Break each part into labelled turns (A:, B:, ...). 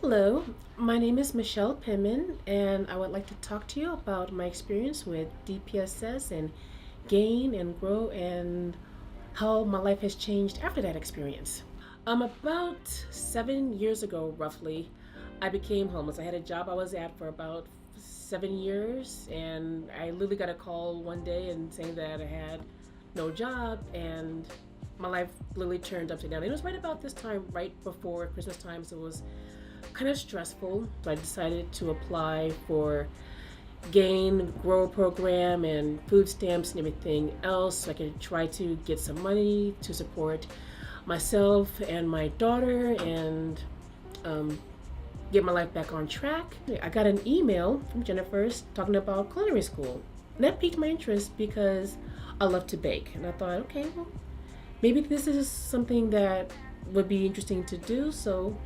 A: Hello, my name is Michele Penman, and I would like to talk to you about my experience with DPSS and GAIN and GROW and how my life has changed after that experience. About 7 years ago, roughly, I became homeless. I had a job I was at for about 7 years, and I literally got a call one day and saying that I had no job, and my life literally turned upside down. It was right about this time, right before Christmas time, so it was kind of stressful. So I decided to apply for GAIN Grow program and food stamps and everything else so I could try to get some money to support myself and my daughter and get my life back on track. I got an email from Jennifer's talking about culinary school. And that piqued my interest because I love to bake. And I thought, okay, well, maybe this is something that would be interesting to do. So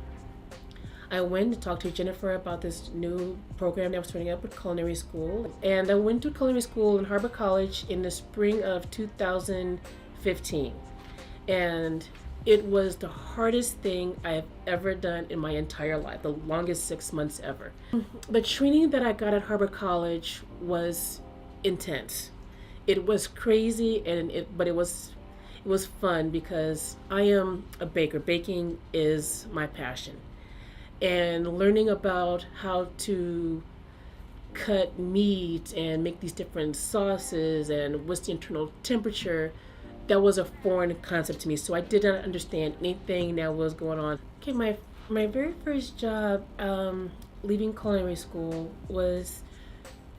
A: I went to talk to Jennifer about this new program that was starting up with culinary school. And I went to culinary school in Harbor College in the spring of 2015. And it was the hardest thing I have ever done in my entire life, the longest 6 months ever. The training that I got at Harbor College was intense. It was crazy, but it was fun because I am a baker. Baking is my passion. And learning about how to cut meat and make these different sauces and what's the internal temperature, that was a foreign concept to me. So I did not understand anything that was going on. Okay, my very first job leaving culinary school was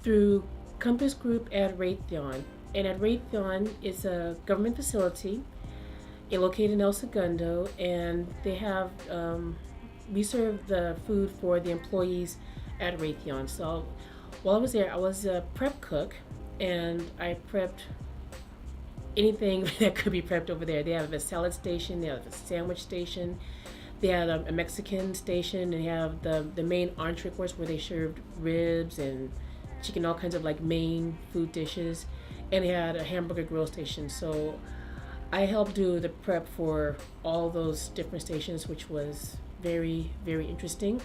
A: through Compass Group at Raytheon. And at Raytheon, it's a government facility located in El Segundo, and they have we serve the food for the employees at Raytheon. So while I was there, I was a prep cook, and I prepped anything that could be prepped over there. They have a salad station, they have a sandwich station, they had a Mexican station, and they have the main entree course where they served ribs and chicken, all kinds of like main food dishes, and they had a hamburger grill station. So I helped do the prep for all those different stations, which was very, very interesting.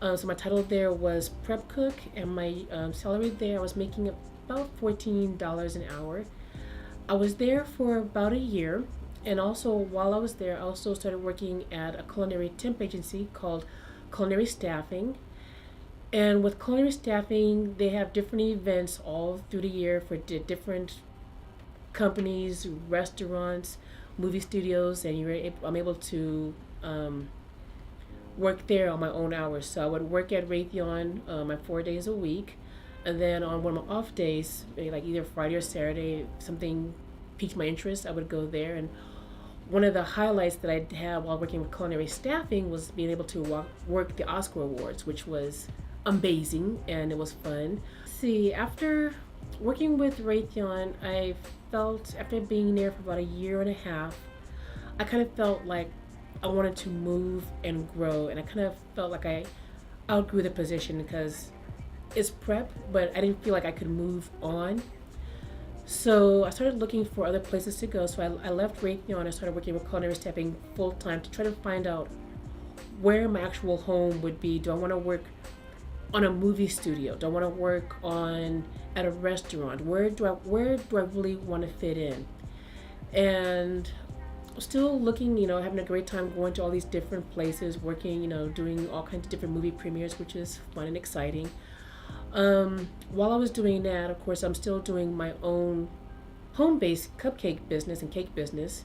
A: So my title there was prep cook, and my salary there, I was making about $14 an hour. I was there for about a year, and also while I was there, I also started working at a culinary temp agency called Culinary Staffing. And with culinary staffing, they have different events all through the year for different companies, restaurants, movie studios, and I'm able to work there on my own hours. So I would work at Raytheon my 4 days a week, and then on one of my off days, like either Friday or Saturday, something piqued my interest, I would go there. And one of the highlights that I had while working with culinary staffing was being able to work the Oscar Awards, which was amazing, and it was fun. See, after working with Raytheon, I felt, after being there for about a year and a half, I kind of felt like I wanted to move and grow, and I kind of felt like I outgrew the position because it's prep, but I didn't feel like I could move on. So I started looking for other places to go. So I left Raytheon and started working with culinary staffing full time to try to find out where my actual home would be. Do I want to work on a movie studio? Do I want to work at a restaurant? Where do I really want to fit in? And still looking, having a great time going to all these different places, working, doing all kinds of different movie premieres, which is fun and exciting. While I was doing that, of course, I'm still doing my own home-based cupcake business and cake business.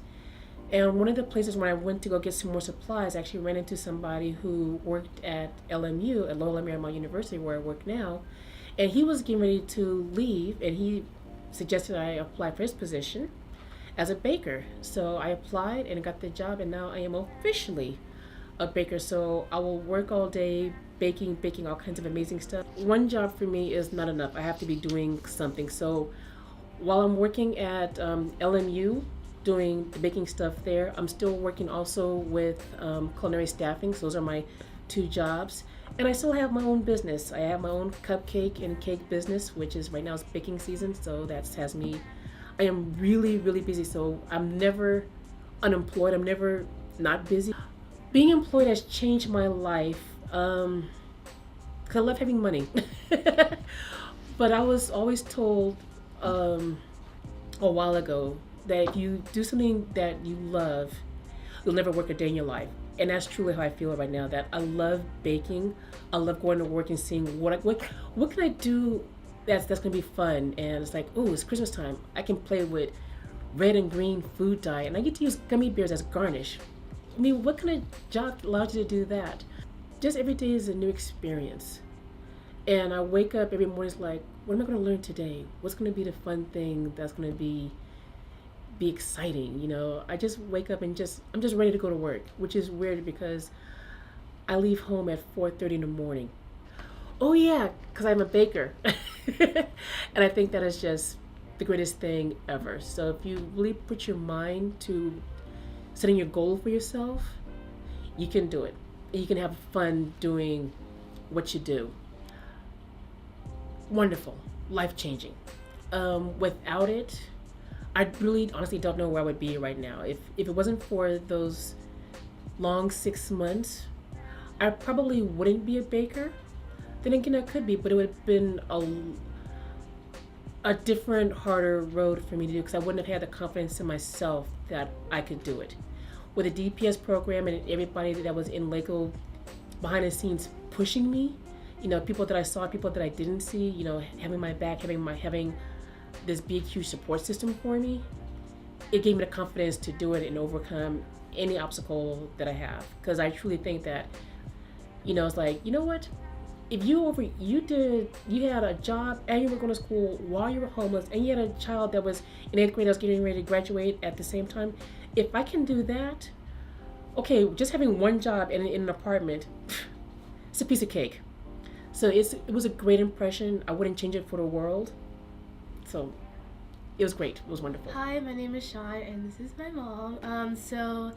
A: And one of the places when I went to go get some more supplies, I actually ran into somebody who worked at LMU, at Loyola Marymount University, where I work now. And he was getting ready to leave, and he suggested I apply for his position as a baker. So I applied and got the job, and now I am officially a baker. So I will work all day baking all kinds of amazing stuff. One job for me is not enough. I have to be doing something. So while I'm working at LMU, doing the baking stuff there, I'm still working also with culinary staffing. So those are my two jobs. And I still have my own business. I have my own cupcake and cake business, which is right now it's baking season. So that has me, I am really, really busy. So I'm never unemployed. I'm never not busy. Being employed has changed my life 'Cause I love having money. But I was always told um, a while ago that if you do something that you love, you'll never work a day in your life. And that's truly how I feel right now. That I love baking. I love going to work and seeing what can I do that's gonna be fun. And it's like, oh, it's Christmas time. I can play with red and green food dye, and I get to use gummy bears as garnish. I mean, what kind of job allows you to do that? Just every day is a new experience. And I wake up every morning it's like, what am I going to learn today? What's going to be the fun thing that's going to be exciting? I just wake up and I'm just ready to go to work, which is weird because I leave home at 4:30 in the morning. Oh yeah, because I'm a baker, and I think that is just the greatest thing ever. So if you really put your mind to setting your goal for yourself, you can do it. You can have fun doing what you do. Wonderful, life changing. Without it, I really honestly don't know where I would be right now. If it wasn't for those long 6 months, I probably wouldn't be a baker. Then again, I could be, but it would have been a different, harder road for me to do because I wouldn't have had the confidence in myself that I could do it. With the DPS program and everybody that was in LACOE behind the scenes pushing me, people that I saw, people that I didn't see, having my back, having this big, huge support system for me, it gave me the confidence to do it and overcome any obstacle that I have. Because I truly think that, it's like, you know what? If you had a job and you were going to school while you were homeless and you had a child that was in 8th grade that was getting ready to graduate at the same time, if I can do that, okay, just having one job in an apartment, it's a piece of cake. So it was a great impression. I wouldn't change it for the world. So it was great. It was wonderful.
B: Hi, my name is Sean, and this is my mom. So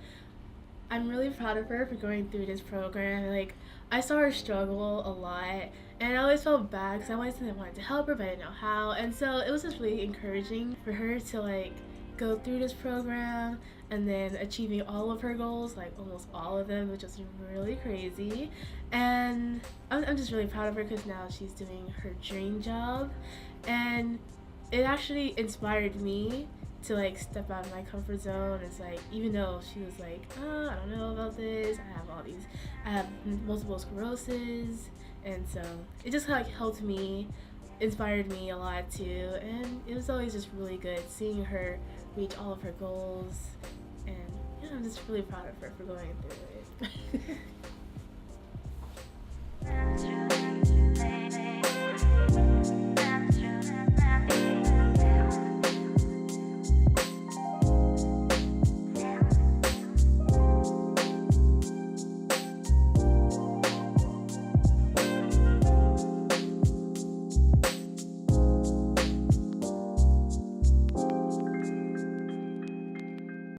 B: I'm really proud of her for going through this program. Like, I saw her struggle a lot, and I always felt bad because I wanted to help her, but I didn't know how. And so it was just really encouraging for her to go through this program and then achieving all of her goals, like almost all of them, which was really crazy. And I'm just really proud of her because now she's doing her dream job, and it actually inspired me to step out of my comfort zone. It's even though she was I don't know about this, I have multiple sclerosis, and so it just helped me, inspired me a lot too, and it was always just really good seeing her reach all of her goals, and yeah, I'm just really proud of her for going through it.